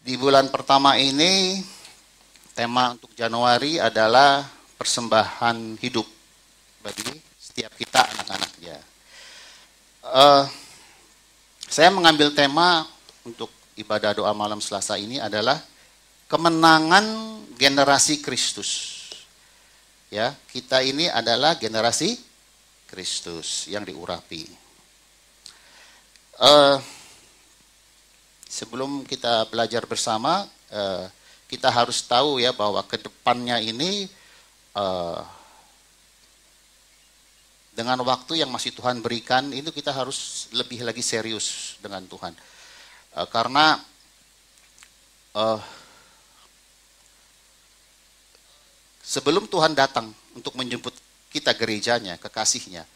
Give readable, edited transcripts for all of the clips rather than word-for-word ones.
Di bulan pertama ini, tema untuk Januari adalah persembahan hidup bagi setiap kita anak-anaknya. Saya mengambil tema untuk ibadah doa malam Selasa ini adalah kemenangan generasi Kristus. Ya, kita ini adalah generasi Kristus yang diurapi. Sebelum kita belajar bersama, kita harus tahu ya bahwa ke depannya ini dengan waktu yang masih Tuhan berikan, itu kita harus lebih lagi serius dengan Tuhan. Karena sebelum Tuhan datang untuk menjemput kita gerejanya, kekasihnya,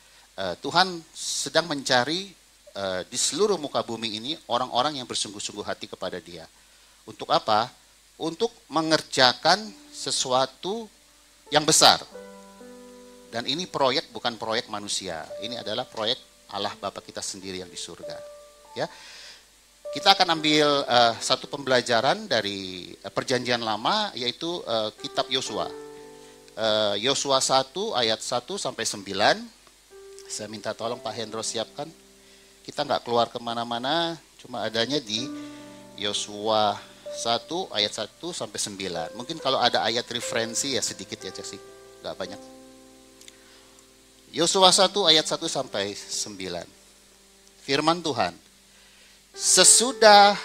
Tuhan sedang mencari di seluruh muka bumi ini orang-orang yang bersungguh-sungguh hati kepada Dia. Untuk apa? Untuk mengerjakan sesuatu yang besar. Dan ini proyek bukan proyek manusia. Ini adalah proyek Allah Bapa kita sendiri yang di surga. Ya. Kita akan ambil satu pembelajaran dari Perjanjian Lama, yaitu kitab Yosua. Yosua 1 ayat 1 sampai 9. Saya minta tolong Pak Hendro siapkan. Kita nggak keluar kemana-mana, cuma adanya di Yosua 1 ayat 1 sampai 9. Mungkin kalau ada ayat referensi ya sedikit ya sih, nggak banyak. Yosua 1 ayat 1 sampai 9. Firman Tuhan. Sesudah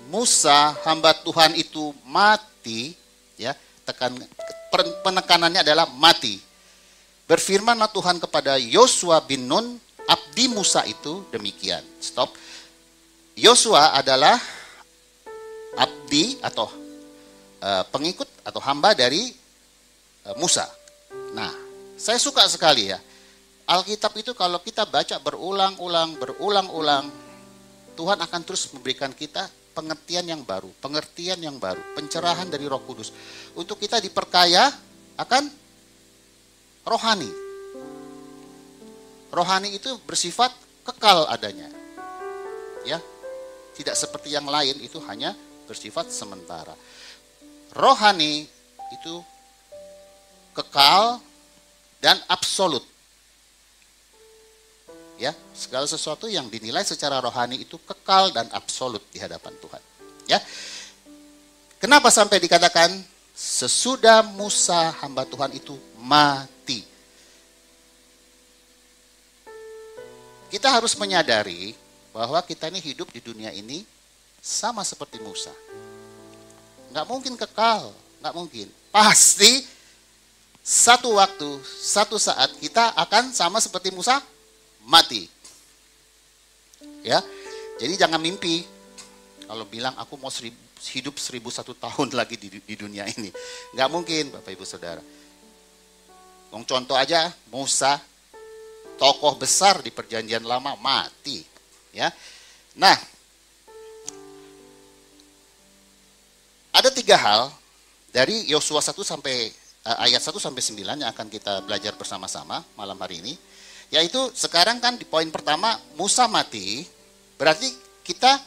Musa hamba Tuhan itu mati, ya, penekanannya adalah mati. Berfirmanlah Tuhan kepada Yosua bin Nun, abdi Musa itu demikian. Stop. Yosua adalah abdi atau pengikut atau hamba dari Musa. Nah, saya suka sekali ya. Alkitab itu kalau kita baca berulang-ulang, Tuhan akan terus memberikan kita pengertian yang baru, pencerahan dari Roh Kudus. Untuk kita diperkaya akan rohani. Rohani itu bersifat kekal adanya. Ya. Tidak seperti yang lain itu hanya bersifat sementara. Rohani itu kekal dan absolut. Ya, segala sesuatu yang dinilai secara rohani itu kekal dan absolut di hadapan Tuhan. Ya. Kenapa sampai dikatakan sesudah Musa hamba Tuhan itu mati? Kita harus menyadari bahwa kita ini hidup di dunia ini sama seperti Musa. Nggak mungkin kekal, nggak mungkin. Pasti satu waktu, satu saat kita akan sama seperti Musa, mati. Ya, jadi jangan mimpi kalau bilang aku mau hidup 1001 tahun lagi di dunia ini. Nggak mungkin, Bapak Ibu Saudara. Contoh aja, Musa, tokoh besar di Perjanjian Lama, mati. Ya, nah, ada 3 hal dari Yosua 1 sampai ayat 1 sampai 9 yang akan kita belajar bersama-sama malam hari ini. Yaitu sekarang kan di poin pertama Musa mati, berarti kita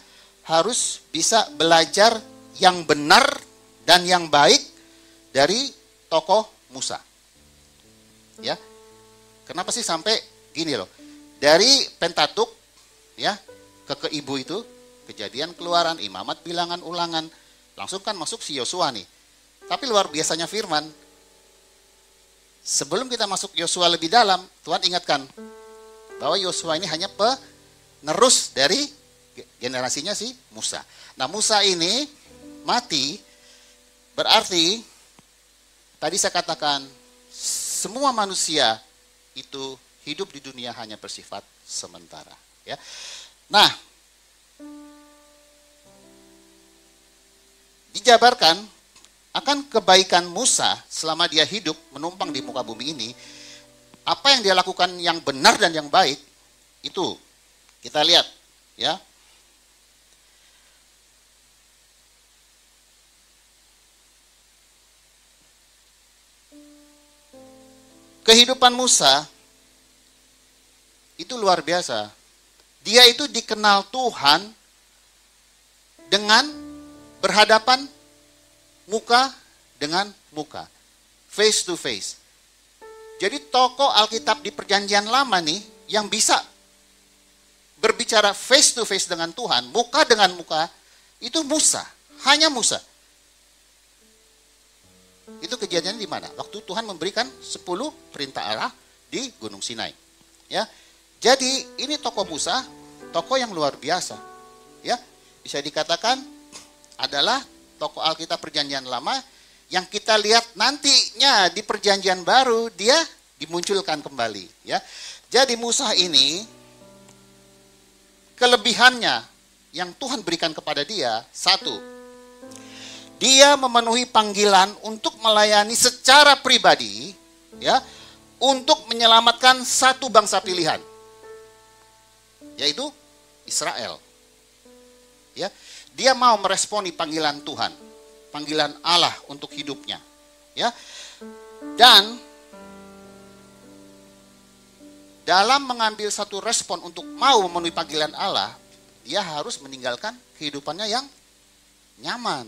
harus bisa belajar yang benar dan yang baik dari tokoh Musa. Ya. Kenapa sih sampai gini loh. Dari Pentatuk ya ke ibu itu, Kejadian, Keluaran, Imamat, Bilangan, Ulangan, langsung kan masuk si Yosua nih. Tapi luar biasanya firman. Sebelum kita masuk Yosua lebih dalam, Tuhan ingatkan bahwa Yosua ini hanya penerus dari generasinya si Musa. Nah, Musa ini mati, berarti tadi saya katakan semua manusia itu hidup di dunia hanya bersifat sementara. Ya. Nah, dijabarkan akan kebaikan Musa selama dia hidup menumpang di muka bumi ini, apa yang dia lakukan yang benar dan yang baik, itu kita lihat. Ya. Kehidupan Musa itu luar biasa. Dia itu dikenal Tuhan dengan berhadapan muka dengan muka, face to face. Jadi tokoh Alkitab di Perjanjian Lama nih yang bisa berbicara face to face dengan Tuhan, muka dengan muka, itu Musa, hanya Musa. Itu kejadiannya di mana? Waktu Tuhan memberikan 10 perintah Allah di Gunung Sinai. Ya. Jadi ini tokoh Musa, tokoh yang luar biasa. Ya. Bisa dikatakan adalah tokoh Alkitab Perjanjian Lama yang kita lihat nantinya di Perjanjian Baru dia dimunculkan kembali, ya. Jadi Musa ini kelebihannya yang Tuhan berikan kepada dia, satu, dia memenuhi panggilan untuk melayani secara pribadi, ya, untuk menyelamatkan satu bangsa pilihan, yaitu Israel. Ya, dia mau meresponi panggilan Tuhan, panggilan Allah untuk hidupnya, ya. Dan dalam mengambil satu respon untuk mau memenuhi panggilan Allah, dia harus meninggalkan kehidupannya yang nyaman.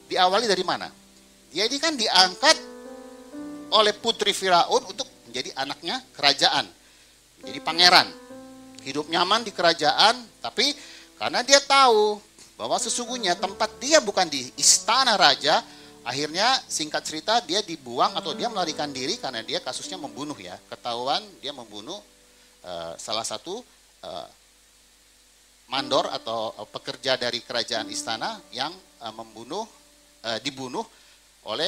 Diawali dari mana? Dia ini kan diangkat oleh putri Firaun untuk menjadi anaknya kerajaan, jadi pangeran. Hidup nyaman di kerajaan, tapi karena dia tahu bahwa sesungguhnya tempat dia bukan di istana raja, akhirnya singkat cerita dia dibuang atau dia melarikan diri karena dia kasusnya membunuh, ya. Ketahuan dia membunuh salah satu mandor atau pekerja dari kerajaan istana yang dibunuh oleh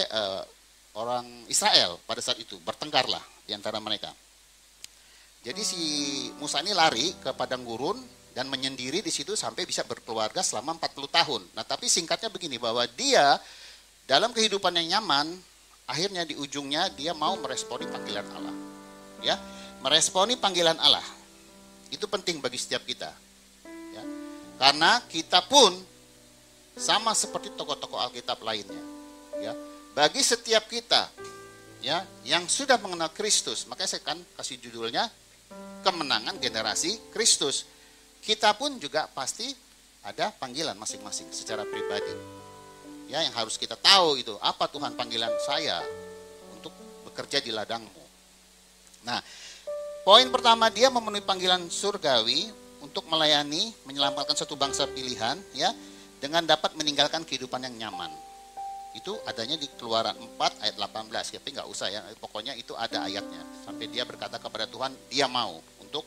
orang Israel pada saat itu. Bertengkarlah di antara mereka. Jadi si Musa ini lari ke padang gurun dan menyendiri di situ sampai bisa berkeluarga selama 40 tahun. Nah, tapi singkatnya begini, bahwa dia dalam kehidupan yang nyaman, akhirnya di ujungnya dia mau meresponi panggilan Allah. Ya, meresponi panggilan Allah. Itu penting bagi setiap kita. Ya. Karena kita pun sama seperti tokoh-tokoh Alkitab lainnya. Ya. Bagi setiap kita, ya, yang sudah mengenal Kristus, makanya saya akan kasih judulnya Kemenangan Generasi Kristus. Kita pun juga pasti ada panggilan masing-masing secara pribadi. Ya, yang harus kita tahu itu, apa Tuhan panggilan saya untuk bekerja di ladangmu. Nah, poin pertama, dia memenuhi panggilan surgawi untuk melayani, menyelamatkan satu bangsa pilihan, ya, dengan dapat meninggalkan kehidupan yang nyaman. Itu adanya di Keluaran 4 ayat 18, tapi nggak usah, ya, pokoknya itu ada ayatnya. Sampai dia berkata kepada Tuhan, dia mau untuk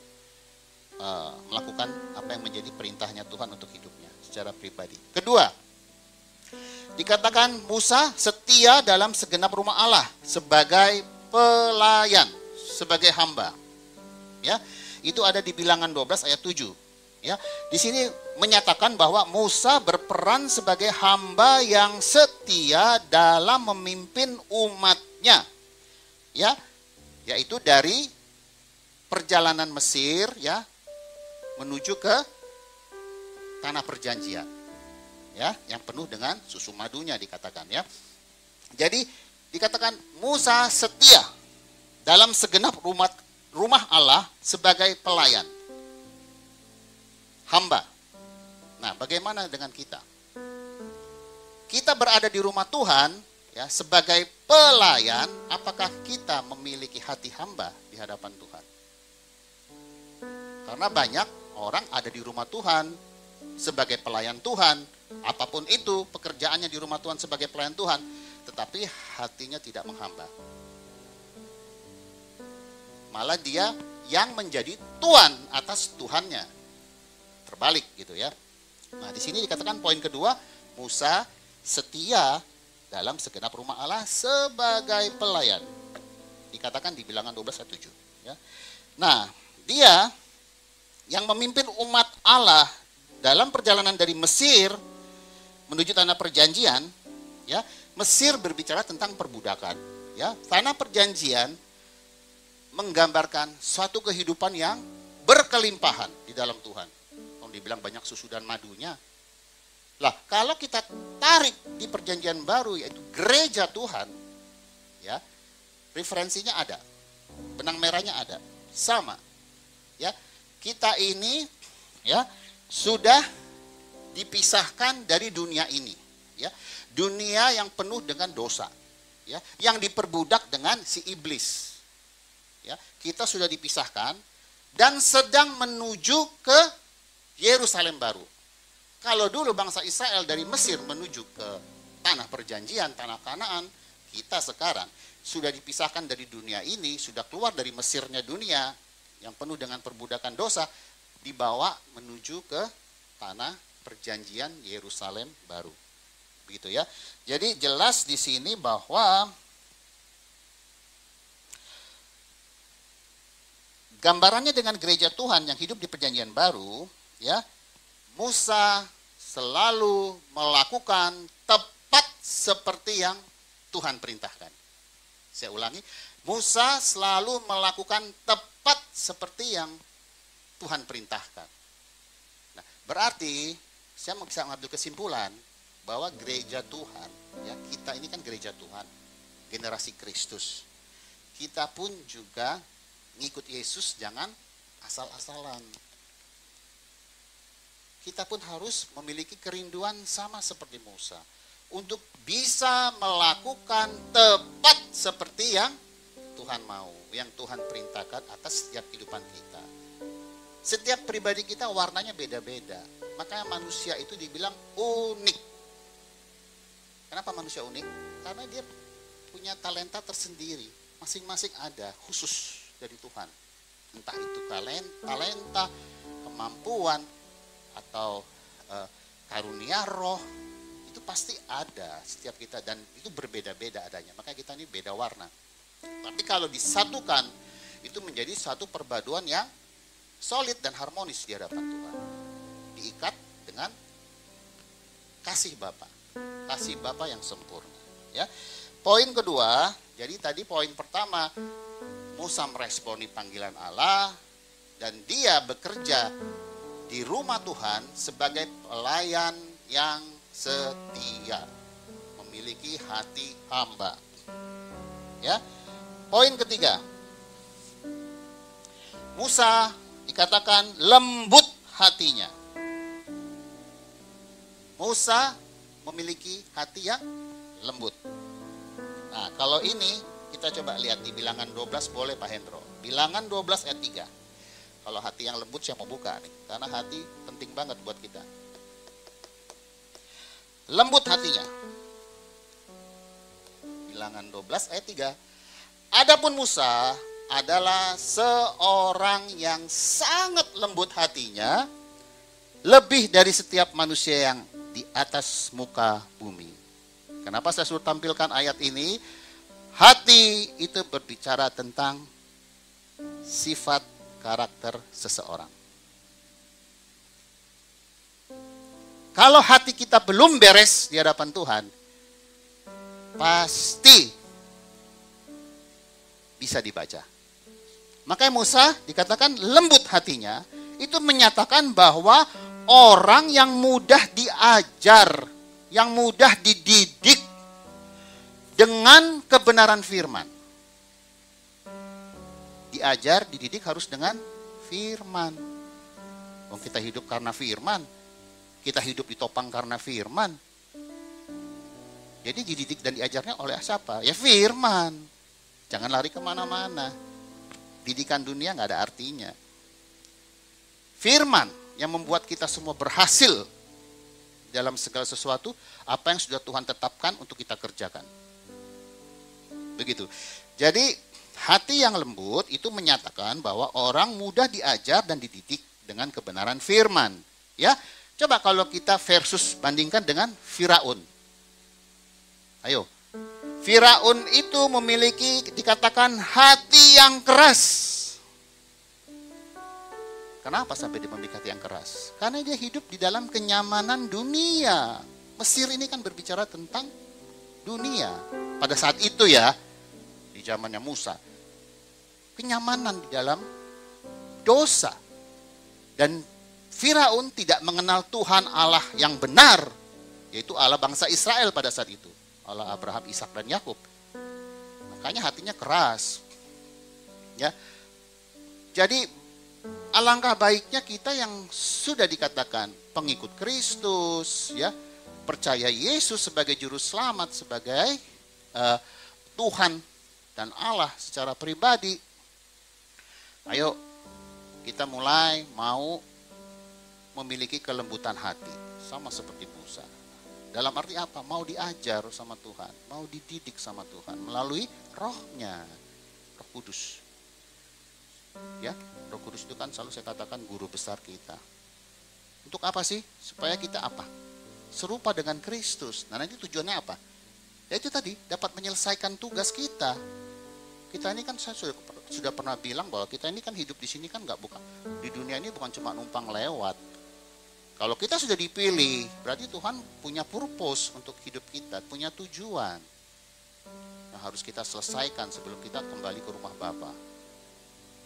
melakukan apa yang menjadi perintahnya Tuhan untuk hidupnya secara pribadi. Kedua, dikatakan Musa setia dalam segenap rumah Allah sebagai pelayan, sebagai hamba. Ya, itu ada di Bilangan 12 ayat 7. Ya, di sini menyatakan bahwa Musa berperan sebagai hamba yang setia dalam memimpin umatnya. Ya, yaitu dari perjalanan Mesir, ya, menuju ke tanah perjanjian. Ya, yang penuh dengan susu madunya dikatakan, ya. Jadi dikatakan Musa setia dalam segenap rumah Allah sebagai pelayan, hamba. Nah, bagaimana dengan kita? Kita berada di rumah Tuhan, ya, sebagai pelayan. Apakah kita memiliki hati hamba di hadapan Tuhan? Karena banyak orang ada di rumah Tuhan sebagai pelayan Tuhan, apapun itu pekerjaannya di rumah Tuhan sebagai pelayan Tuhan, tetapi hatinya tidak menghamba. Malah dia yang menjadi tuan atas Tuhannya. Terbalik gitu, ya. Nah, di sini dikatakan poin kedua, Musa setia dalam segenap rumah Allah sebagai pelayan. Dikatakan di Bilangan 12 ayat 7, ya. Nah, dia yang memimpin umat Allah dalam perjalanan dari Mesir menuju tanah perjanjian, ya. Mesir berbicara tentang perbudakan, ya. Tanah perjanjian menggambarkan suatu kehidupan yang berkelimpahan di dalam Tuhan. Kalau dibilang banyak susu dan madunya. Lah, kalau kita tarik di perjanjian baru, yaitu gereja Tuhan, ya, referensinya ada. Benang merahnya ada. Sama. Ya. Kita ini, ya, sudah dipisahkan dari dunia ini, ya. Dunia yang penuh dengan dosa, ya, yang diperbudak dengan si iblis. Ya, kita sudah dipisahkan dan sedang menuju ke Yerusalem baru. Kalau dulu bangsa Israel dari Mesir menuju ke tanah perjanjian, tanah Kanaan, kita sekarang sudah dipisahkan dari dunia ini, sudah keluar dari Mesirnya dunia yang penuh dengan perbudakan dosa, dibawa menuju ke tanah perjanjian Yerusalem baru. Begitu ya. Jadi jelas di sini bahwa gambarannya dengan gereja Tuhan yang hidup di perjanjian baru, ya, Musa selalu melakukan tepat seperti yang Tuhan perintahkan. Saya ulangi, Musa selalu melakukan tepat seperti yang Tuhan perintahkan. Nah, berarti saya bisa mengambil kesimpulan bahwa gereja Tuhan, ya, kita ini kan gereja Tuhan, generasi Kristus. Kita pun juga ngikut Yesus, jangan asal-asalan. Kita pun harus memiliki kerinduan sama seperti Musa untuk bisa melakukan tepat seperti yang Tuhan mau, yang Tuhan perintahkan atas setiap kehidupan kita. Setiap pribadi kita warnanya beda-beda. Makanya manusia itu dibilang unik. Kenapa manusia unik? Karena dia punya talenta tersendiri. Masing-masing ada, khusus dari Tuhan. Entah itu talenta, kemampuan, atau karunia roh, itu pasti ada setiap kita dan itu berbeda-beda adanya. Makanya kita ini beda warna. Tapi kalau disatukan, itu menjadi satu perpaduan yang solid dan harmonis di hadapan Tuhan. Diikat dengan kasih Bapa yang sempurna. Ya. Poin kedua, jadi tadi poin pertama, Musa meresponi panggilan Allah dan dia bekerja di rumah Tuhan sebagai pelayan yang setia, memiliki hati hamba. Ya. Poin ketiga, Musa dikatakan lembut hatinya. Musa memiliki hati yang lembut. Nah, kalau ini kita coba lihat di Bilangan 12, boleh Pak Hendro. Bilangan 12 ayat 3. Kalau hati yang lembut saya mau buka nih, karena hati penting banget buat kita. Lembut hatinya. Bilangan 12 ayat 3. Adapun Musa adalah seorang yang sangat lembut hatinya, lebih dari setiap manusia yang di atas muka bumi. Kenapa saya suruh tampilkan ayat ini? Hati itu berbicara tentang sifat karakter seseorang. Kalau hati kita belum beres di hadapan Tuhan, pasti bisa dibaca. Makanya Musa dikatakan lembut hatinya, itu menyatakan bahwa orang yang mudah diajar, yang mudah dididik dengan kebenaran firman. Diajar, dididik harus dengan firman. Oh, kita hidup karena firman. Kita hidup ditopang karena firman. Jadi dididik dan diajarnya oleh siapa? Ya firman. Jangan lari kemana-mana. Didikan dunia gak ada artinya. Firman yang membuat kita semua berhasil dalam segala sesuatu, apa yang sudah Tuhan tetapkan untuk kita kerjakan. Begitu. Jadi hati yang lembut itu menyatakan bahwa orang mudah diajar dan dididik dengan kebenaran firman. Ya, coba kalau kita versus bandingkan dengan Firaun. Ayo. Firaun itu memiliki dikatakan hati yang keras. Kenapa sampai dia memiliki hati yang keras? Karena dia hidup di dalam kenyamanan dunia. Mesir ini kan berbicara tentang dunia. Pada saat itu ya, di zamannya Musa. Kenyamanan di dalam dosa. Dan Firaun tidak mengenal Tuhan Allah yang benar. Yaitu Allah bangsa Israel pada saat itu. Allah Abraham, Ishak dan Yakub. Makanya hatinya keras. Ya. Jadi alangkah baiknya kita yang sudah dikatakan pengikut Kristus, ya, percaya Yesus sebagai juru selamat, sebagai Tuhan dan Allah secara pribadi. Ayo kita mulai mau memiliki kelembutan hati sama seperti Musa. Dalam arti apa? Mau diajar sama Tuhan, mau dididik sama Tuhan melalui rohnya, Roh Kudus. Ya, Roh Kudus itu kan selalu saya katakan guru besar kita. Untuk apa sih? Supaya kita apa? Serupa dengan Kristus. Nah, nanti tujuannya apa? Ya itu tadi, dapat menyelesaikan tugas kita. Kita ini kan saya sudah pernah bilang bahwa kita ini kan hidup di sini kan bukan di dunia ini bukan cuma numpang lewat. Kalau kita sudah dipilih, berarti Tuhan punya purpose untuk hidup kita, punya tujuan yang harus kita selesaikan sebelum kita kembali ke rumah Bapa.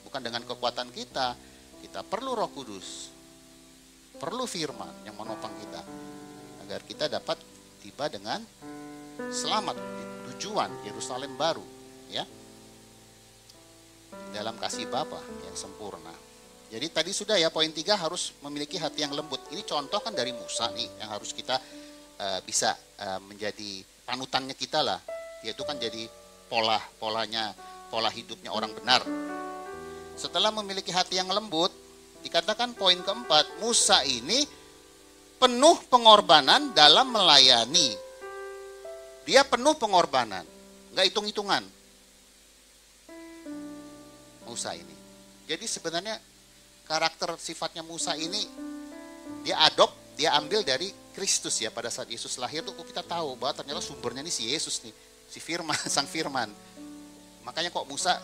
Bukan dengan kekuatan kita perlu Roh Kudus, perlu firman yang menopang kita, agar kita dapat tiba dengan selamat di tujuan Yerusalem baru, ya, dalam kasih Bapa yang sempurna. Jadi tadi sudah ya, poin 3 harus memiliki hati yang lembut. Ini contoh kan dari Musa nih, yang harus kita bisa menjadi panutannya kita lah. Dia itu kan jadi pola hidupnya orang benar. Setelah memiliki hati yang lembut, dikatakan poin keempat, Musa ini penuh pengorbanan dalam melayani. Dia penuh pengorbanan, nggak hitung-hitungan. Musa ini. Jadi sebenarnya karakter sifatnya Musa ini dia ambil dari Kristus ya. Pada saat Yesus lahir tuh kita tahu bahwa ternyata sumbernya ini si Yesus nih, si Firman, Sang Firman. Makanya kok Musa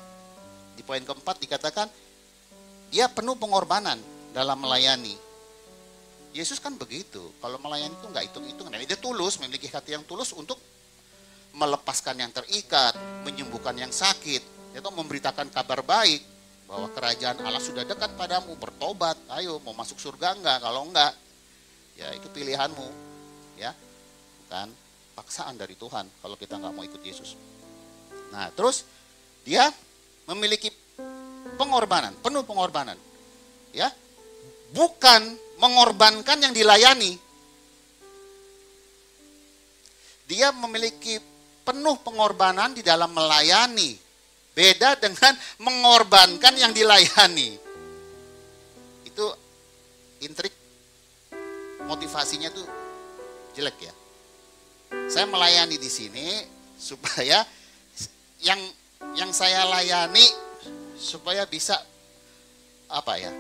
di poin keempat dikatakan dia penuh pengorbanan dalam melayani. Yesus kan begitu, kalau melayani itu nggak hitung-hitungan. Dan dia tulus, memiliki hati yang tulus untuk melepaskan yang terikat, menyembuhkan yang sakit, atau memberitakan kabar baik bahwa kerajaan Allah sudah dekat padamu, bertobat, ayo mau masuk surga enggak, kalau enggak ya itu pilihanmu, ya, bukan paksaan dari Tuhan kalau kita enggak mau ikut Yesus. Nah terus dia memiliki pengorbanan, penuh pengorbanan, ya, bukan mengorbankan yang dilayani. Dia memiliki penuh pengorbanan di dalam melayani. Beda dengan mengorbankan yang dilayani. Itu intrik, motivasinya tuh jelek ya. Saya melayani di sini supaya yang saya layani supaya bisa apa ya,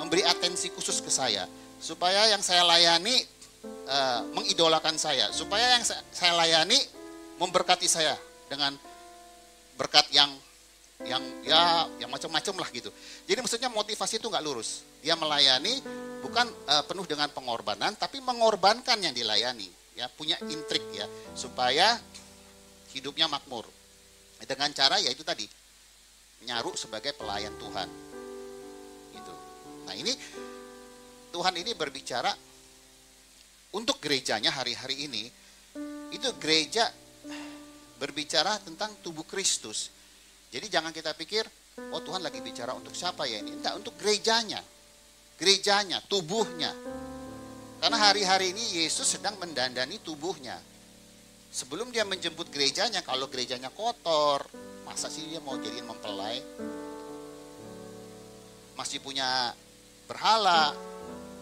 memberi atensi khusus ke saya, supaya yang saya layani mengidolakan saya, supaya yang saya layani memberkati saya dengan berkat yang macam-macam lah gitu. Jadi maksudnya motivasi itu nggak lurus. Dia melayani bukan penuh dengan pengorbanan, tapi mengorbankan yang dilayani. Ya, punya intrik ya, supaya hidupnya makmur. Dengan cara yaitu tadi, nyaru sebagai pelayan Tuhan. Gitu. Nah ini Tuhan ini berbicara untuk gerejanya hari-hari ini. Itu gereja berbicara tentang tubuh Kristus. Jadi jangan kita pikir, oh Tuhan lagi bicara untuk siapa ya ini? Enggak, untuk gerejanya. Gerejanya, tubuhnya. Karena hari-hari ini Yesus sedang mendandani tubuhnya. Sebelum dia menjemput gerejanya, kalau gerejanya kotor, masa sih dia mau jadiin mempelai? Masih punya berhala,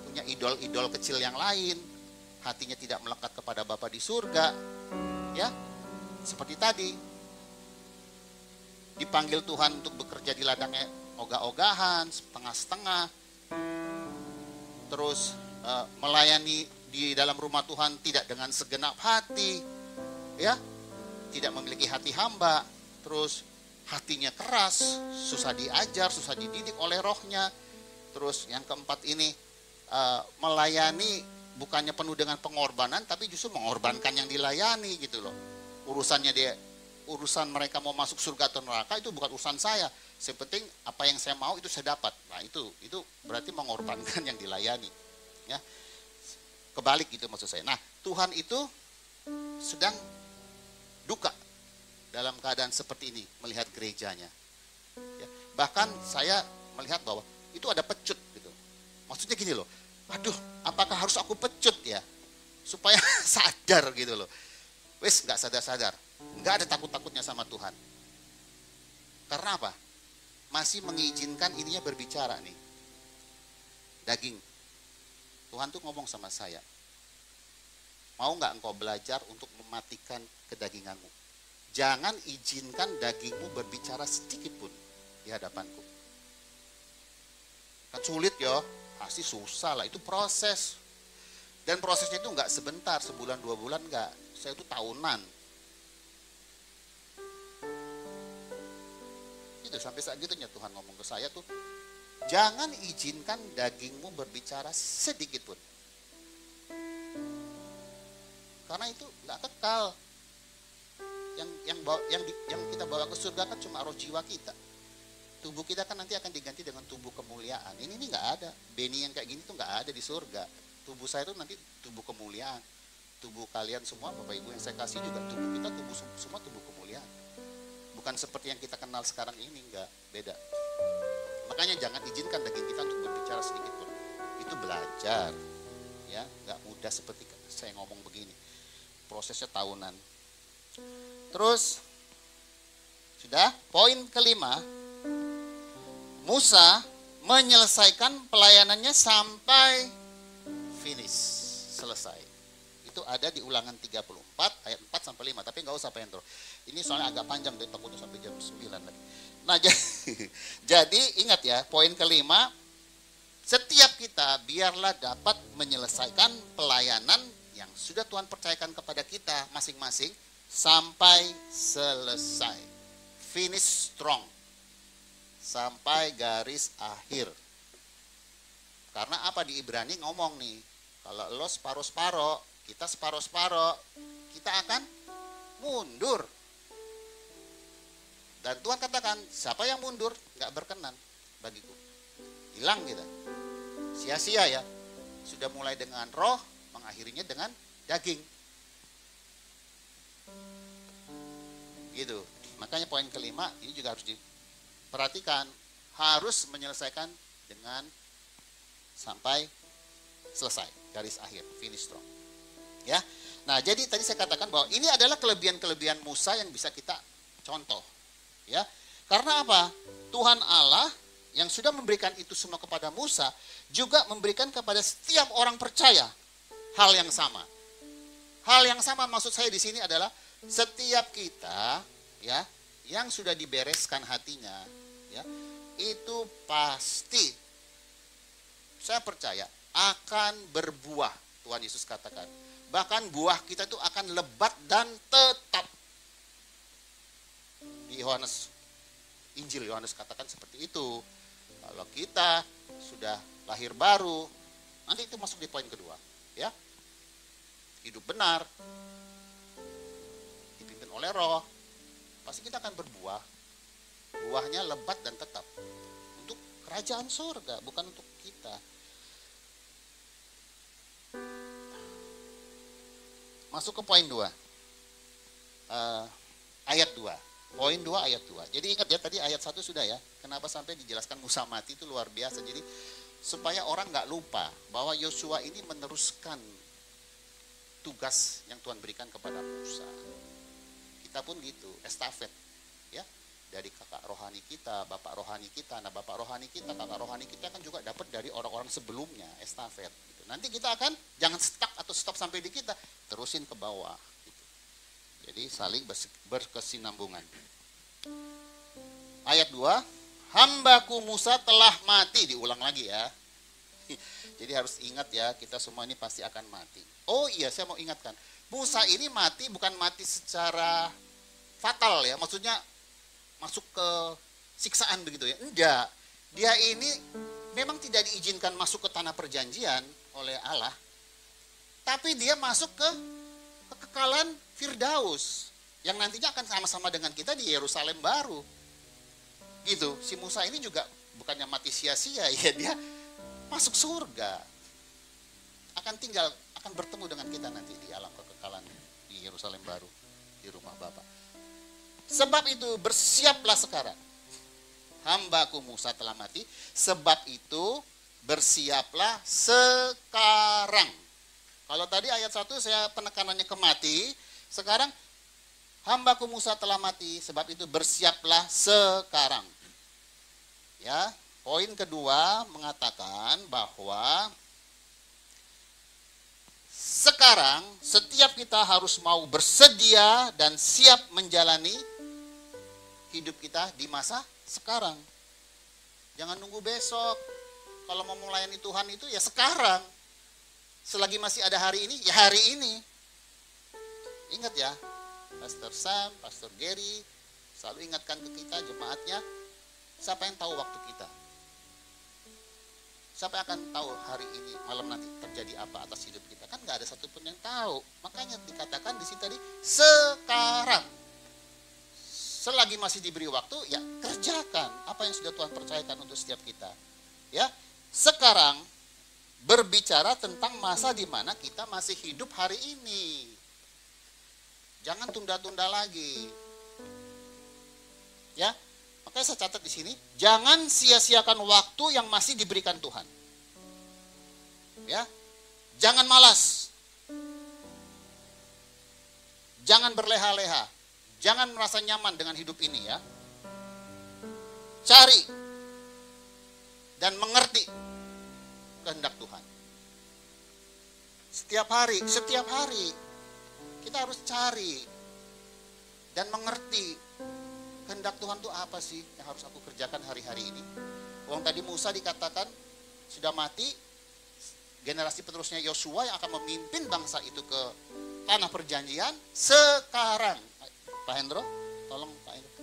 punya idol-idol kecil yang lain, hatinya tidak melekat kepada Bapa di surga, ya. Seperti tadi, dipanggil Tuhan untuk bekerja di ladangnya ogah-ogahan, setengah-setengah, terus melayani di dalam rumah Tuhan tidak dengan segenap hati, ya, tidak memiliki hati hamba, terus hatinya keras, susah diajar, susah dididik oleh rohnya. Terus yang keempat ini, melayani bukannya penuh dengan pengorbanan, tapi justru mengorbankan yang dilayani gitu loh. Urusan mereka mau masuk surga atau neraka itu bukan urusan saya. Yang penting apa yang saya mau itu saya dapat. Nah itu berarti mengorbankan yang dilayani. Ya, kebalik gitu maksud saya. Nah Tuhan itu sedang duka dalam keadaan seperti ini melihat gerejanya. Ya, bahkan saya melihat bahwa itu ada pecut gitu. Maksudnya gini loh, Aduh, apakah harus aku pecut ya? Supaya sadar gitu loh. Wes nggak sadar-sadar. Nggak ada takut-takutnya sama Tuhan. Karena apa? Masih mengizinkan ininya berbicara nih. Daging. Tuhan tuh ngomong sama saya. Mau nggak engkau belajar untuk mematikan kedaginganmu? Jangan izinkan dagingmu berbicara sedikit pun di hadapanku. Kan sulit ya, pasti susah lah, itu proses. Dan prosesnya itu nggak sebentar, sebulan 2 bulan nggak. Saya itu tahunan. Itu sampai saat gitunya Tuhan ngomong ke saya tuh, jangan izinkan dagingmu berbicara sedikit pun. Karena itu nggak kekal. Yang kita bawa ke surga kan cuma roh jiwa kita. Tubuh kita kan nanti akan diganti dengan tubuh kemuliaan. Ini nggak ada. Beni yang kayak gini tuh nggak ada di surga. Tubuh saya itu nanti tubuh kemuliaan. Tubuh kalian semua, Bapak Ibu yang saya kasih juga tubuh kita semua tubuh kemuliaan. Bukan seperti yang kita kenal sekarang ini, nggak, beda. Makanya jangan izinkan daging kita untuk berbicara sedikit pun. Itu belajar, ya, nggak mudah seperti saya ngomong begini. Prosesnya tahunan. Terus, sudah, poin kelima, Musa menyelesaikan pelayanannya sampai finish, selesai. Itu ada di Ulangan 34 ayat 4 sampai 5, tapi nggak usah Pendro. Ini soalnya agak panjang, dari takutnya sampai jam 9 lagi. Nah, jadi ingat ya, poin kelima, setiap kita biarlah dapat menyelesaikan pelayanan yang sudah Tuhan percayakan kepada kita masing-masing sampai selesai. Finish strong. Sampai garis akhir. Karena apa di Ibrani ngomong nih, kalau lo separuh-separuh, kita separuh-separuh, kita akan mundur. Dan Tuhan katakan, siapa yang mundur gak berkenan bagiku. Hilang kita. Sia-sia ya. Sudah mulai dengan roh, mengakhirinya dengan daging. Gitu. Makanya poin kelima ini juga harus diperhatikan, harus menyelesaikan dengan sampai selesai, garis akhir, finish strong. Ya. Nah, jadi tadi saya katakan bahwa ini adalah kelebihan-kelebihan Musa yang bisa kita contoh. Ya. Karena apa? Tuhan Allah yang sudah memberikan itu semua kepada Musa juga memberikan kepada setiap orang percaya hal yang sama. Hal yang sama maksud saya di sini adalah setiap kita, ya, yang sudah dibereskan hatinya, ya, itu pasti, saya percaya, akan berbuah. Tuhan Yesus katakan, bahkan buah kita itu akan lebat dan tetap. Di Injil Yohanes katakan seperti itu. Kalau kita sudah lahir baru, nanti itu masuk di poin kedua, ya, hidup benar, dipimpin oleh Roh, pasti kita akan berbuah. Buahnya lebat dan tetap untuk kerajaan surga, bukan untuk kita. Masuk ke poin 2. Ayat 2. Poin 2 ayat 2. Jadi ingat ya, tadi ayat 1 sudah ya. Kenapa sampai dijelaskan Musa mati itu luar biasa. Jadi supaya orang nggak lupa bahwa Yosua ini meneruskan tugas yang Tuhan berikan kepada Musa. Kita pun gitu, estafet, ya, dari kakak rohani kita, bapak rohani kita. Nah, bapak rohani kita, kakak rohani kita kan juga dapat dari orang-orang sebelumnya, estafet. Gitu. Nanti kita akan jangan stuck atau stop sampai di kita, terusin ke bawah. Gitu. Jadi saling berkesinambungan. Ayat 2, hambaku Musa telah mati, diulang lagi ya. Jadi harus ingat ya, kita semua ini pasti akan mati. Oh iya, saya mau ingatkan. Musa ini mati bukan mati secara fatal ya, maksudnya masuk ke siksaan begitu ya. Enggak. Dia ini memang tidak diizinkan masuk ke tanah perjanjian oleh Allah. Tapi dia masuk ke kekekalan Firdaus yang nantinya akan sama-sama dengan kita di Yerusalem baru. Gitu. Si Musa ini juga bukannya mati sia-sia ya, dia masuk surga. Akan bertemu dengan kita nanti di alam kekekalan di Yerusalem baru, di rumah Bapa. Sebab itu bersiaplah sekarang. Hambaku Musa telah mati, sebab itu bersiaplah sekarang. Kalau tadi ayat 1 saya penekanannya ke mati, sekarang hambaku Musa telah mati, sebab itu bersiaplah sekarang. Ya, poin kedua mengatakan bahwa sekarang setiap kita harus mau bersedia dan siap menjalani hidup kita di masa sekarang. Jangan nunggu besok. Kalau mau melayani Tuhan itu ya sekarang. Selagi masih ada hari ini, ya hari ini. Ingat ya, Pastor Sam, Pastor Gary selalu ingatkan ke kita jemaatnya, siapa yang tahu waktu kita? Siapa yang akan tahu hari ini, malam nanti terjadi apa atas hidup kita? Kan nggak ada satupun yang tahu. Makanya dikatakan di sini tadi, sekarang. Selagi masih diberi waktu, ya kerjakan apa yang sudah Tuhan percayakan untuk setiap kita. Ya, sekarang berbicara tentang masa di mana kita masih hidup hari ini. Jangan tunda-tunda lagi. Ya, makanya saya catat di sini, jangan sia-siakan waktu yang masih diberikan Tuhan. Ya, jangan malas. Jangan berleha-leha. Jangan merasa nyaman dengan hidup ini ya. Cari dan mengerti kehendak Tuhan. Setiap hari kita harus cari dan mengerti kehendak Tuhan itu apa sih yang harus aku kerjakan hari-hari ini. Wong tadi Musa dikatakan sudah mati, generasi penerusnya Yosua yang akan memimpin bangsa itu ke tanah perjanjian sekarang. Pak Hendro, tolong Pak Hendro.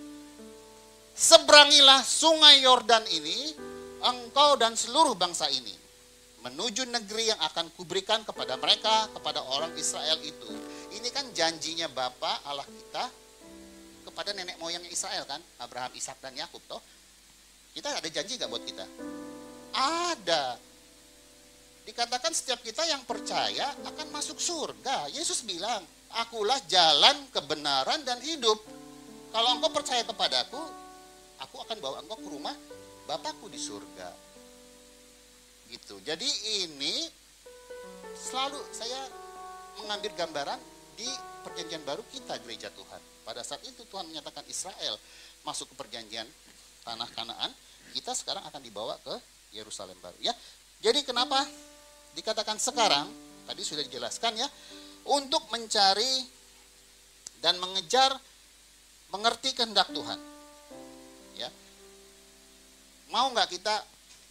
Seberangilah sungai Yordan ini, engkau dan seluruh bangsa ini, menuju negeri yang akan kuberikan kepada mereka, kepada orang Israel itu. Ini kan janjinya Bapa Allah kita kepada nenek moyangnya Israel kan, Abraham, Ishak dan Yakub toh. Kita ada janji gak buat kita? Ada. Dikatakan setiap kita yang percaya akan masuk surga. Yesus bilang, akulah jalan, kebenaran, dan hidup. Kalau engkau percaya kepadaku, aku akan bawa engkau ke rumah Bapakku di surga. Gitu. Jadi ini selalu saya mengambil gambaran di perjanjian baru kita gereja Tuhan. Pada saat itu Tuhan menyatakan Israel masuk ke perjanjian tanah Kanaan, kita sekarang akan dibawa ke Yerusalem baru. Ya, jadi kenapa dikatakan sekarang? Tadi sudah dijelaskan ya, untuk mencari dan mengejar mengerti kehendak Tuhan. Ya, mau nggak kita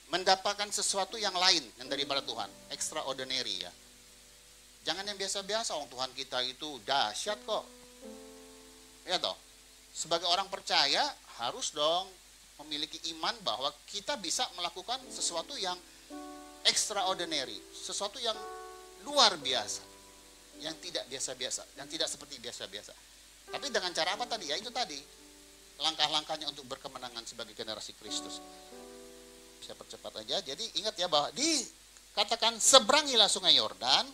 mendapatkan sesuatu yang lain yang daripada Tuhan, extraordinary ya. Jangan yang biasa-biasa, Tuhan kita itu dahsyat kok. Ya toh, sebagai orang percaya harus dong memiliki iman bahwa kita bisa melakukan sesuatu yang extraordinary, sesuatu yang luar biasa, yang tidak biasa-biasa, yang tidak seperti biasa-biasa. Tapi dengan cara apa tadi? Ya itu tadi, langkah-langkahnya untuk berkemenangan sebagai generasi Kristus. Bisa percepat aja. Jadi ingat ya bahwa dikatakan seberangilah sungai Yordan,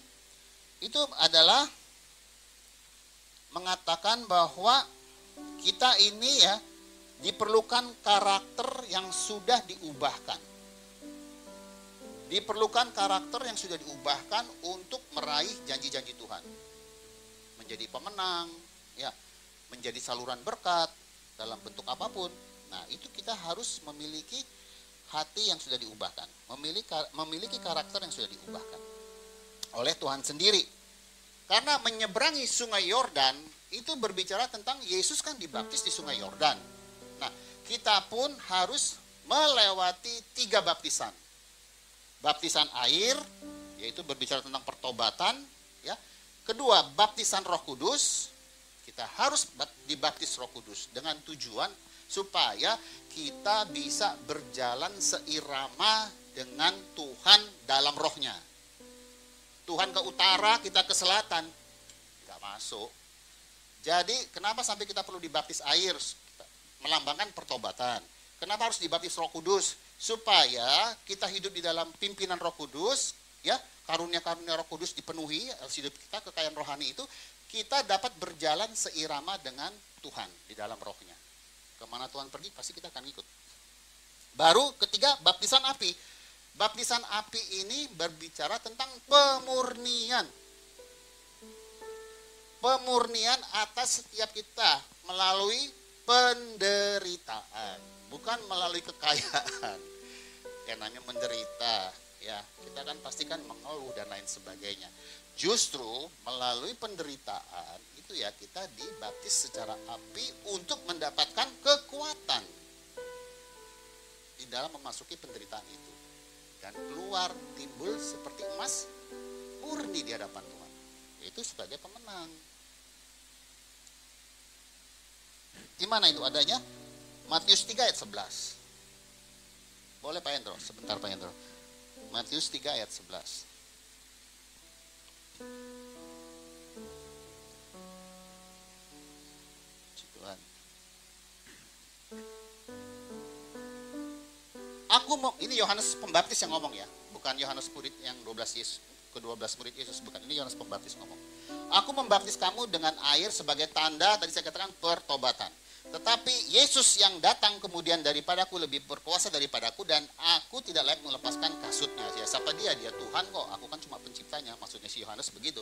itu adalah mengatakan bahwa kita ini ya diperlukan karakter yang sudah diubahkan. Diperlukan karakter yang sudah diubahkan untuk meraih janji-janji Tuhan. Menjadi pemenang, ya, menjadi saluran berkat dalam bentuk apapun. Nah, itu kita harus memiliki hati yang sudah diubahkan, memiliki karakter yang sudah diubahkan oleh Tuhan sendiri. Karena menyeberangi sungai Yordan itu berbicara tentang Yesus kan dibaptis di sungai Yordan. Nah, kita pun harus melewati 3 baptisan. Baptisan air, yaitu berbicara tentang pertobatan, ya. Kedua, baptisan Roh Kudus. Kita harus dibaptis Roh Kudus dengan tujuan supaya kita bisa berjalan seirama dengan Tuhan dalam rohnya. Tuhan ke utara, kita ke selatan, nggak masuk. Jadi kenapa sampai kita perlu dibaptis air? Melambangkan pertobatan. Kenapa harus dibaptis Roh Kudus? Supaya kita hidup di dalam pimpinan Roh Kudus, ya, karunia-karunia Roh Kudus dipenuhi, hidup kita kekayaan rohani itu, kita dapat berjalan seirama dengan Tuhan di dalam rohnya. Kemana Tuhan pergi, pasti kita akan ikut. Baru ketiga, baptisan api. Baptisan api ini berbicara tentang pemurnian. Pemurnian atas setiap kita melalui penderitaan, bukan melalui kekayaan. Yang namanya menderita, ya kita kan pasti kan mengeluh dan lain sebagainya. Justru melalui penderitaan itu ya kita dibaptis secara api untuk mendapatkan kekuatan di dalam memasuki penderitaan itu. Dan keluar timbul seperti emas murni di hadapan Tuhan. Itu sebagai pemenang. Di mana itu adanya? Matius 3 ayat 11. Boleh Pak Hendro, sebentar Pak Hendro. Matius 3 ayat 11. Tuhan. Ini Yohanes Pembaptis yang ngomong ya, bukan Yohanes murid yang 12 Yesus, ke-12 murid Yesus, bukan. Ini Yohanes Pembaptis ngomong. Aku membaptis kamu dengan air sebagai tanda, tadi saya katakan pertobatan. Tetapi Yesus yang datang kemudian daripadaku lebih berkuasa daripadaku, dan aku tidak layak melepaskan kasutnya. Ya, siapa dia? Dia Tuhan kok, aku kan cuma penciptanya. Maksudnya si Yohanes begitu.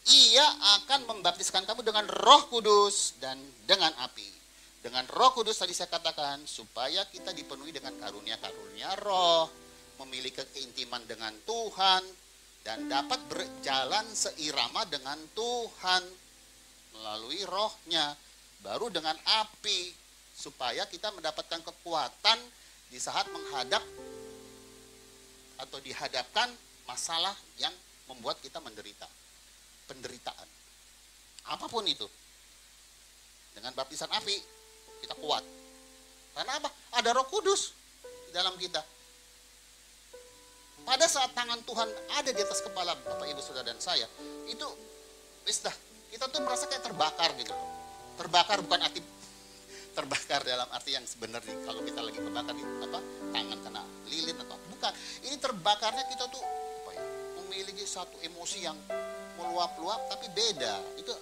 Ia akan membaptiskan kamu dengan Roh Kudus dan dengan api. Dengan Roh Kudus tadi saya katakan supaya kita dipenuhi dengan karunia-karunia Roh, memiliki keintiman dengan Tuhan, dan dapat berjalan seirama dengan Tuhan melalui Roh-Nya. Baru dengan api, supaya kita mendapatkan kekuatan di saat menghadap atau dihadapkan masalah yang membuat kita menderita. Penderitaan. Apapun itu. Dengan baptisan api, kita kuat. Karena apa? Ada Roh Kudus di dalam kita. Pada saat tangan Tuhan ada di atas kepala Bapak, Ibu, Saudara, dan saya, itu kita tuh merasa kayak terbakar gitu loh. Terbakar bukan arti terbakar dalam arti yang sebenarnya kalau kita lagi kebakar di tangan kena lilin atau bukan. Ini terbakarnya kita tuh memiliki satu emosi yang meluap-luap tapi beda. Itu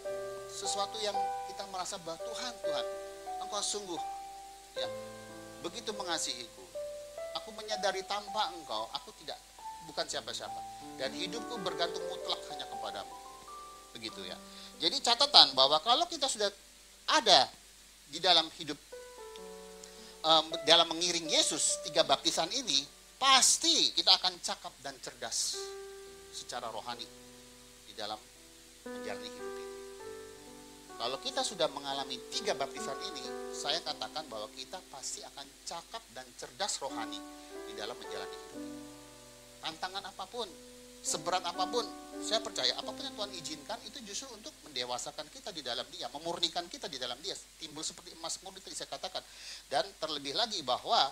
sesuatu yang kita merasa bahwa Tuhan, Engkau sungguh ya begitu mengasihiku. Aku menyadari tanpa Engkau aku bukan siapa-siapa, dan hidupku bergantung mutlak hanya kepadamu. Begitu ya. Jadi catatan bahwa kalau kita sudah ada di dalam hidup dalam mengiring Yesus 3 baptisan ini, pasti kita akan cakap dan cerdas secara rohani di dalam menjalani hidup ini. Kalau kita sudah mengalami 3 baptisan ini, saya katakan bahwa kita pasti akan cakap dan cerdas rohani di dalam menjalani hidup ini. Tantangan apapun, seberat apapun, saya percaya apapun yang Tuhan izinkan itu justru untuk mendewasakan kita di dalam Dia, memurnikan kita di dalam Dia, timbul seperti emas murni tadi saya katakan. Dan terlebih lagi bahwa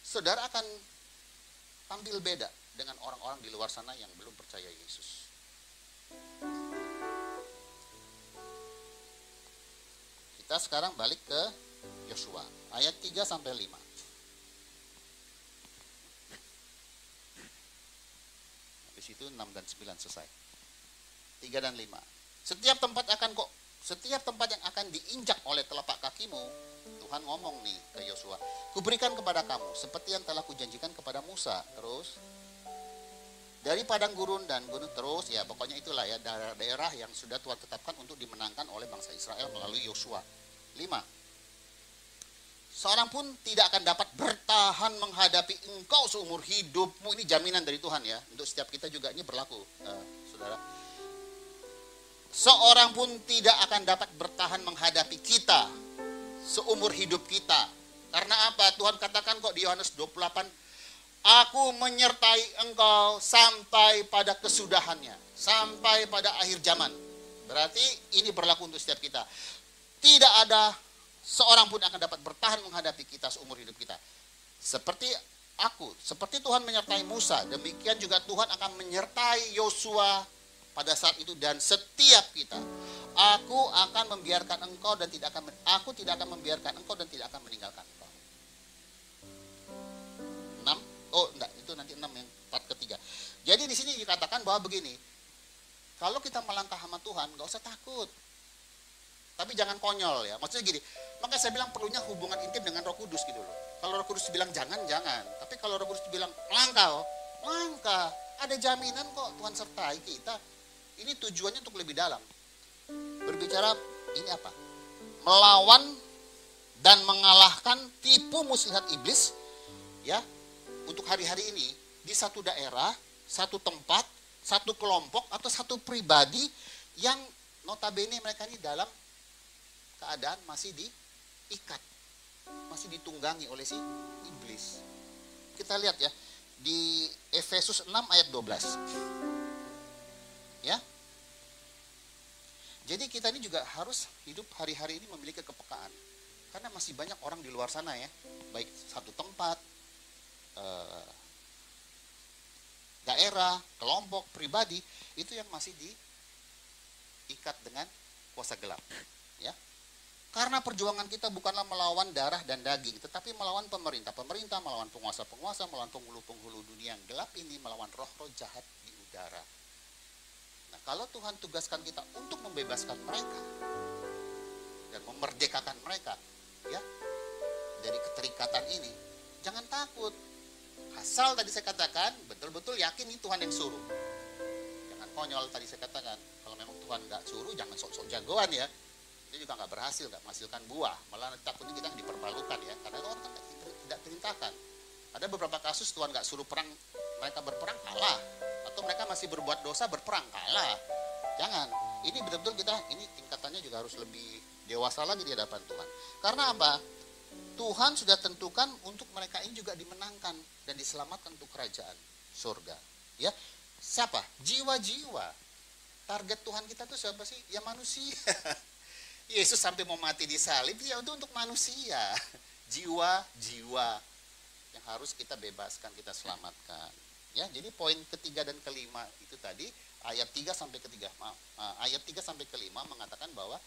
saudara akan tampil beda dengan orang-orang di luar sana yang belum percaya Yesus. Kita sekarang balik ke Yosua ayat 3 sampai 5. Itu 6 dan 9 selesai. 3 dan 5. Setiap tempat yang akan diinjak oleh telapak kakimu, Tuhan ngomong nih ke Yosua, kuberikan kepada kamu seperti yang telah kujanjikan kepada Musa. Terus dari padang gurun dan gunung, terus ya pokoknya itulah ya daerah yang sudah Tuhan tetapkan untuk dimenangkan oleh bangsa Israel melalui Yosua. 5. Seorang pun tidak akan dapat bertahan menghadapi engkau seumur hidupmu. Ini jaminan dari Tuhan ya. Untuk setiap kita juga ini berlaku, saudara. Seorang pun tidak akan dapat bertahan menghadapi kita seumur hidup kita. Karena apa? Tuhan katakan kok di Yohanes 28, aku menyertai engkau sampai pada kesudahannya, sampai pada akhir zaman. Berarti ini berlaku untuk setiap kita. Tidak ada seorang pun akan dapat bertahan menghadapi kita seumur hidup kita. Seperti Tuhan menyertai Musa, demikian juga Tuhan akan menyertai Yosua pada saat itu dan setiap kita. Aku akan membiarkan engkau dan aku tidak akan membiarkan engkau dan tidak akan meninggalkan engkau. 6. Oh, enggak, itu nanti 6 yang part ketiga. Jadi di sini dikatakan bahwa begini. Kalau kita melangkah sama Tuhan, enggak usah takut. Tapi jangan konyol ya. Maksudnya gini, makanya saya bilang perlunya hubungan intim dengan Roh Kudus gitu loh. Kalau Roh Kudus bilang jangan, jangan. Tapi kalau Roh Kudus bilang langkah, langkah. Ada jaminan kok Tuhan sertai kita. Ini tujuannya untuk lebih dalam. Berbicara ini apa? Melawan dan mengalahkan tipu muslihat iblis, ya, untuk hari-hari ini di satu daerah, satu tempat, satu kelompok atau satu pribadi yang notabene mereka ini dalam keadaan masih diikat, masih ditunggangi oleh si iblis. Kita lihat ya di Efesus 6 ayat 12. Ya. Jadi kita ini juga harus hidup hari-hari ini memiliki kepekaan. Karena masih banyak orang di luar sana ya, baik satu tempat, daerah, kelompok, pribadi, itu yang masih diikat dengan kuasa gelap. Ya. Karena perjuangan kita bukanlah melawan darah dan daging, tetapi melawan pemerintah-pemerintah, melawan penguasa-penguasa, melawan penghulu-penghulu dunia yang gelap ini, melawan roh-roh jahat di udara. Nah, kalau Tuhan tugaskan kita untuk membebaskan mereka dan memerdekakan mereka, ya, dari keterikatan ini, jangan takut. Asal tadi saya katakan betul-betul yakin ini Tuhan yang suruh. Jangan konyol tadi saya katakan. Kalau memang Tuhan nggak suruh, jangan sok-sok jagoan ya. Itu juga nggak berhasil, nggak menghasilkan buah. Malah takutnya kita dipermalukan ya. Karena Tuhan kan tidak perintahkan. Ada beberapa kasus Tuhan nggak suruh perang, mereka berperang kalah. Atau mereka masih berbuat dosa berperang kalah. Jangan. Ini betul-betul kita, ini tingkatannya juga harus lebih dewasa lagi di hadapan Tuhan. Karena apa? Tuhan sudah tentukan untuk mereka ini juga dimenangkan dan diselamatkan untuk kerajaan surga. Ya, siapa? Jiwa-jiwa. Target Tuhan kita tuh siapa sih? Ya manusia. Yesus sampai mau mati di salib ya untuk manusia. Jiwa-jiwa yang harus kita bebaskan, kita selamatkan. Ya, jadi poin ketiga dan kelima itu tadi ayat 3 sampai ketiga, ayat 3 sampai kelima mengatakan bahwa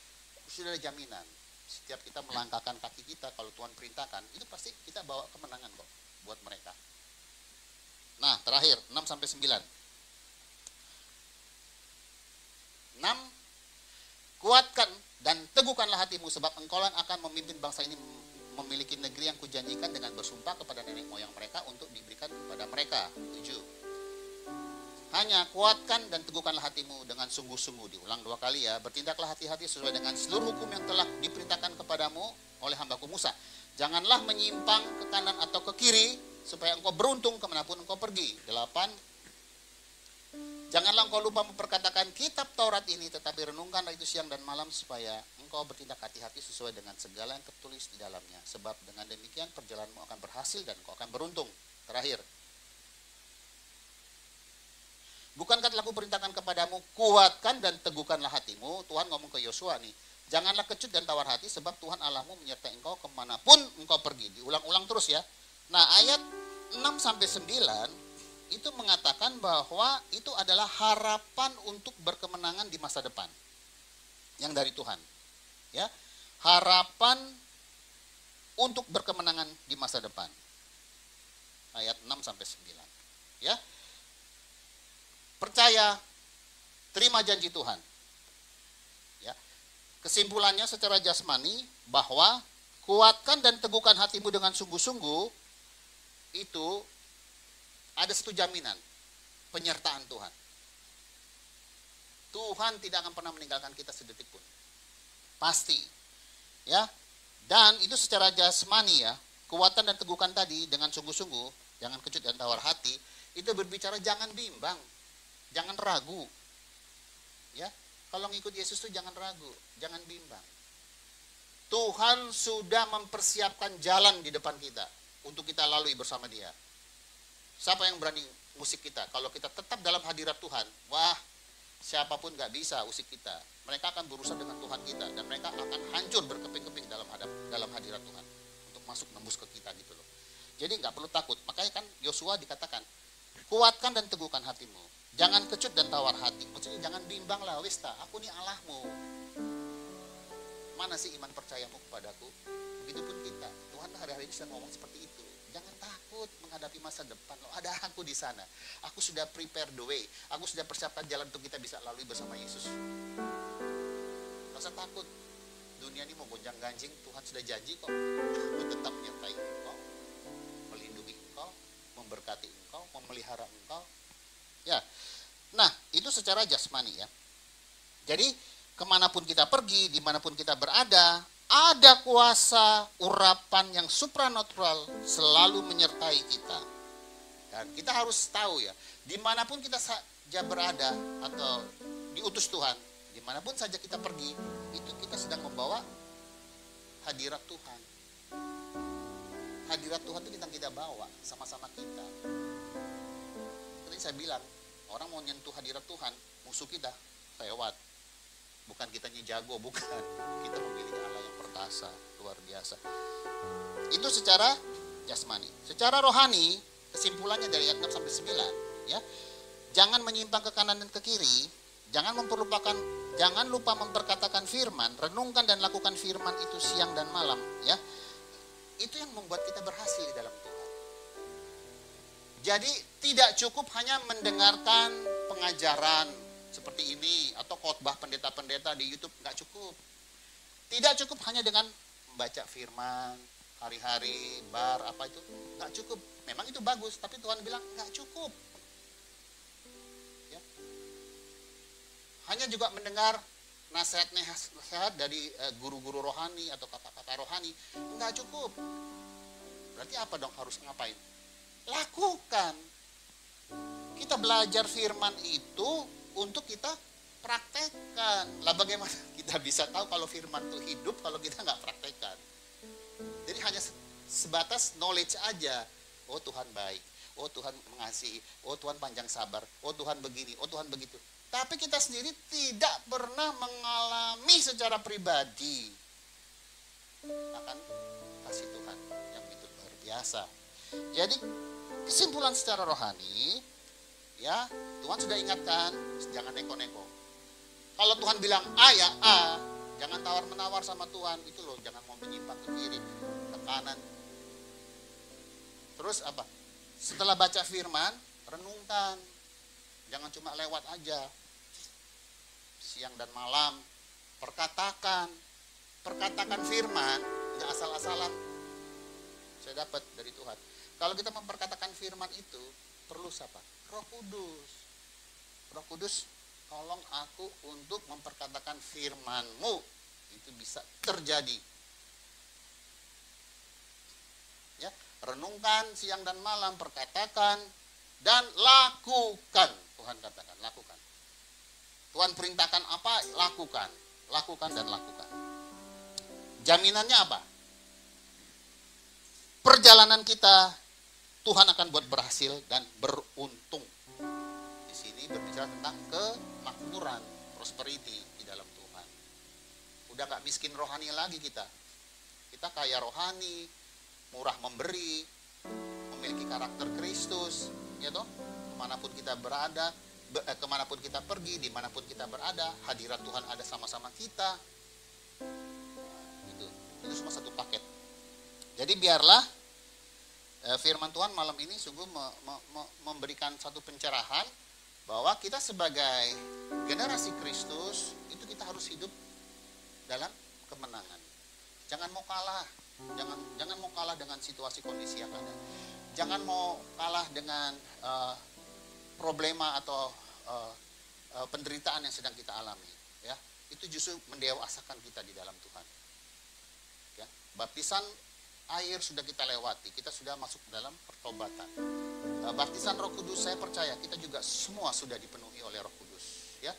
sudah ada jaminan. Setiap kita melangkahkan kaki kita, kalau Tuhan perintahkan, itu pasti kita bawa kemenangan kok buat mereka. Nah, terakhir 6 sampai 9. 6, kuatkan dan teguhkanlah hatimu sebab engkau akan memimpin bangsa ini memiliki negeri yang kujanjikan dengan bersumpah kepada nenek moyang mereka untuk diberikan kepada mereka. 7. Hanya kuatkan dan teguhkanlah hatimu dengan sungguh-sungguh. Diulang 2 kali ya. Bertindaklah hati-hati sesuai dengan seluruh hukum yang telah diperintahkan kepadamu oleh hambaku Musa. Janganlah menyimpang ke kanan atau ke kiri, supaya engkau beruntung kemanapun engkau pergi. 8. Janganlah engkau lupa memperkatakan kitab Taurat ini, tetapi renungkanlah itu siang dan malam, supaya engkau bertindak hati-hati sesuai dengan segala yang tertulis di dalamnya. Sebab dengan demikian perjalananmu akan berhasil dan engkau akan beruntung. Terakhir. Bukankah telah kuperintahkan kepadamu, kuatkan dan teguhkanlah hatimu. Tuhan ngomong ke Yosua nih, janganlah kecut dan tawar hati, sebab Tuhan Allahmu menyertai engkau kemanapun engkau pergi. Diulang-ulang terus ya. Nah, ayat 6-9 itu mengatakan bahwa itu adalah harapan untuk berkemenangan di masa depan. Yang dari Tuhan. Ya, harapan untuk berkemenangan di masa depan. Ayat 6-9. Ya. Percaya, terima janji Tuhan. Ya. Kesimpulannya secara jasmani bahwa kuatkan dan teguhkan hatimu dengan sungguh-sungguh, itu ada satu jaminan, penyertaan Tuhan. Tuhan tidak akan pernah meninggalkan kita sedetik pun. Pasti. Ya. Dan itu secara jasmani ya, kuatkan dan teguhkan tadi dengan sungguh-sungguh, jangan kecut dan tawar hati, itu berbicara jangan bimbang. Jangan ragu. Ya, kalau ngikut Yesus tuh jangan ragu, jangan bimbang. Tuhan sudah mempersiapkan jalan di depan kita untuk kita lalui bersama Dia. Siapa yang berani musik kita? Kalau kita tetap dalam hadirat Tuhan, wah, siapapun gak bisa usik kita. Mereka akan berurusan dengan Tuhan kita dan mereka akan hancur berkeping-keping dalam hadirat Tuhan untuk masuk nembus ke kita gitu loh. Jadi gak perlu takut. Makanya kan Yosua dikatakan, kuatkan dan teguhkan hatimu. Jangan kecut dan tawar hati. Maksudnya jangan bimbang lah, wis ta, aku ini Allahmu. Mana sih iman percayamu kepadaku? Begitupun kita. Tuhan hari-hari ini sedang ngomong seperti itu. Jangan takut menghadapi masa depan. Loh, ada aku di sana. Aku sudah prepare the way. Aku sudah persiapkan jalan untuk kita bisa lalui bersama Yesus. Gak usah takut. Dunia ini mau gonjang ganjing, Tuhan sudah janji kok. Aku tetap menyertai kok. memberkati engkau, memelihara engkau. Ya, nah itu secara jasmani ya. Jadi kemanapun kita pergi, dimanapun kita berada, ada kuasa urapan yang supranatural selalu menyertai kita. Dan kita harus tahu ya, dimanapun kita saja berada atau diutus Tuhan, dimanapun saja kita pergi, itu kita sedang membawa hadirat Tuhan. Hadirat Tuhan itu kita bawa sama-sama kita. Tadi saya bilang, orang mau nyentuh hadirat Tuhan, musuh kita lewat. Bukan kitanya jago, bukan. Kita memiliki Allah yang perkasa, luar biasa. Itu secara jasmani. Secara rohani, kesimpulannya dari ayat 6 sampai 9, ya. Jangan menyimpang ke kanan dan ke kiri, jangan lupa memperkatakan firman, renungkan dan lakukan firman itu siang dan malam, ya. Itu yang membuat kita berhasil di dalam Tuhan. Jadi tidak cukup hanya mendengarkan pengajaran seperti ini atau khotbah pendeta-pendeta di YouTube, nggak cukup. Tidak cukup hanya dengan membaca firman hari-hari, apa itu, nggak cukup. Memang itu bagus, tapi Tuhan bilang nggak cukup. Ya. Hanya juga mendengar nasihat dari guru-guru rohani atau kata-kata rohani, nggak cukup. Berarti apa dong harus ngapain? Lakukan. Kita belajar firman itu untuk kita praktekkan. Lah bagaimana kita bisa tahu kalau firman itu hidup kalau kita nggak praktekkan? Jadi hanya sebatas knowledge aja. Oh Tuhan baik, oh Tuhan mengasihi, oh Tuhan panjang sabar, oh Tuhan begini, oh Tuhan begitu. Tapi kita sendiri tidak pernah mengalami secara pribadi akan kasih Tuhan yang begitu luar biasa. Jadi kesimpulan secara rohani, ya Tuhan sudah ingatkan, jangan neko-neko. Kalau Tuhan bilang A ya A, jangan tawar-menawar sama Tuhan, itu loh, jangan mau menyimpang ke kiri, ke kanan. Terus apa? Setelah baca firman, renungkan, jangan cuma lewat aja. Siang dan malam, perkatakan firman, jangan asal-asalan. Saya dapat dari Tuhan. Kalau kita memperkatakan firman itu, perlu siapa? Roh Kudus. Roh Kudus, tolong aku untuk memperkatakan firman-Mu. Itu bisa terjadi. Ya, renungkan siang dan malam, perkatakan dan lakukan. Tuhan katakan, lakukan. Tuhan perintahkan apa? Lakukan. Lakukan dan lakukan. Jaminannya apa? Perjalanan kita, Tuhan akan buat berhasil dan beruntung. Di sini berbicara tentang kemakmuran, prosperity di dalam Tuhan. Udah gak miskin rohani lagi kita. Kita kaya rohani, murah memberi, memiliki karakter Kristus, ya toh? Kemanapun kita berada, kemanapun kita pergi, dimanapun kita berada, hadirat Tuhan ada sama-sama kita. Itu semua satu paket. Jadi biarlah firman Tuhan malam ini sungguh memberikan satu pencerahan bahwa kita sebagai generasi Kristus itu kita harus hidup dalam kemenangan. Jangan mau kalah, jangan mau kalah dengan situasi kondisi yang ada. Jangan mau kalah dengan problema atau penderitaan yang sedang kita alami, ya. Itu justru mendewasakan kita di dalam Tuhan. Ya, baptisan air sudah kita lewati, kita sudah masuk dalam pertobatan. Baptisan Roh Kudus, saya percaya kita juga semua sudah dipenuhi oleh Roh Kudus, ya.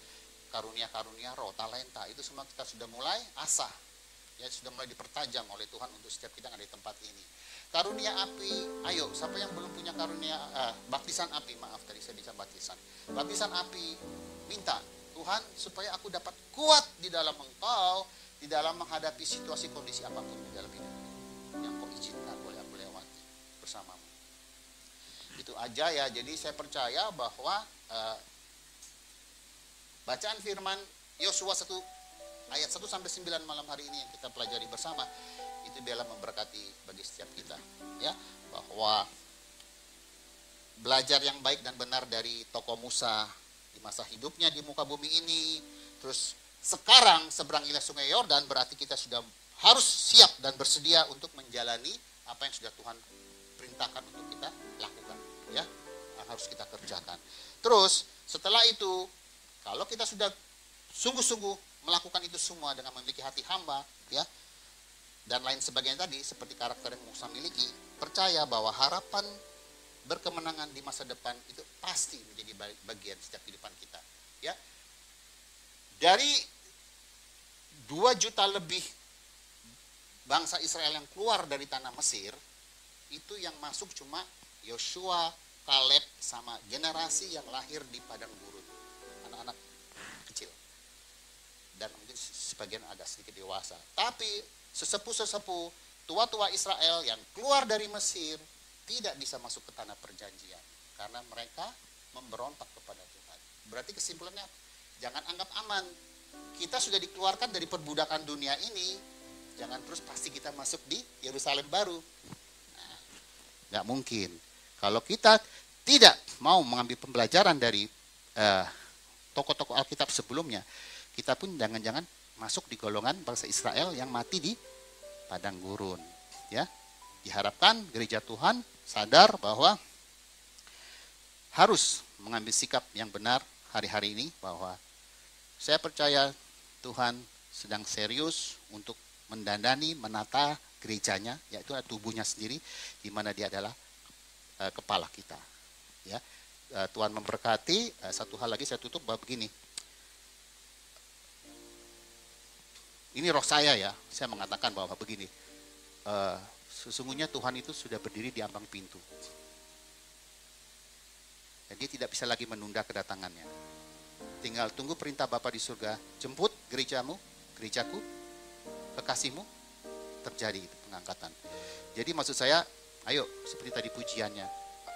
Karunia-karunia roh, talenta, itu semua kita sudah mulai asah, ya, sudah mulai dipertajam oleh Tuhan untuk setiap kita yang ada di tempat ini. Karunia api, ayo, siapa yang belum punya karunia baptisan api, maaf tadi saya bisa baptisan. Baptisan api, minta Tuhan supaya aku dapat kuat di dalam Engkau, di dalam menghadapi situasi kondisi apapun di dalam hidup yang Kau izinkan boleh aku lewati bersamamu. Itu aja ya. Jadi saya percaya bahwa bacaan firman Yosua 1 ayat 1 sampai 9 malam hari ini yang kita pelajari bersama itu biarlah memberkati bagi setiap kita, ya, bahwa belajar yang baik dan benar dari tokoh Musa di masa hidupnya di muka bumi ini, terus sekarang seberangilah sungai Yordan, berarti kita sudah harus siap dan bersedia untuk menjalani apa yang sudah Tuhan perintahkan untuk kita lakukan. ya, yang harus kita kerjakan. Terus setelah itu, kalau kita sudah sungguh-sungguh melakukan itu semua dengan memiliki hati hamba, ya, dan lain sebagainya tadi, seperti karakter yang Musa miliki, percaya bahwa harapan berkemenangan di masa depan itu pasti menjadi bagian setiap kehidupan kita. Ya, dari 2 juta lebih bangsa Israel yang keluar dari tanah Mesir, itu yang masuk cuma Yosua, Kaleb, sama generasi yang lahir di padang gurun, anak-anak kecil, dan mungkin sebagian agak sedikit dewasa. Tapi sesepuh-sesepuh, tua-tua Israel yang keluar dari Mesir tidak bisa masuk ke tanah perjanjian karena mereka memberontak kepada Tuhan. Berarti kesimpulannya, jangan anggap aman. Kita sudah dikeluarkan dari perbudakan dunia ini, jangan terus pasti kita masuk di Yerusalem baru. Nah, nggak mungkin. Kalau kita tidak mau mengambil pembelajaran dari tokoh-tokoh Alkitab sebelumnya, kita pun jangan-jangan masuk di golongan bangsa Israel yang mati di padang gurun. Ya, diharapkan gereja Tuhan sadar bahwa harus mengambil sikap yang benar hari-hari ini, bahwa saya percaya Tuhan sedang serius untuk mendandani, menata gerejanya, yaitu tubuhnya sendiri, di mana dia adalah kepala kita. Ya, Tuhan memberkati. Satu hal lagi saya tutup bahwa begini. Ini roh saya ya, saya mengatakan bahwa begini. Sesungguhnya Tuhan itu sudah berdiri di ambang pintu. Dan dia tidak bisa lagi menunda kedatangannya. Tinggal tunggu perintah Bapa di surga, jemput gerejamu, gerejaku, kekasihmu, terjadi itu pengangkatan. Jadi maksud saya, ayo seperti tadi pujiannya,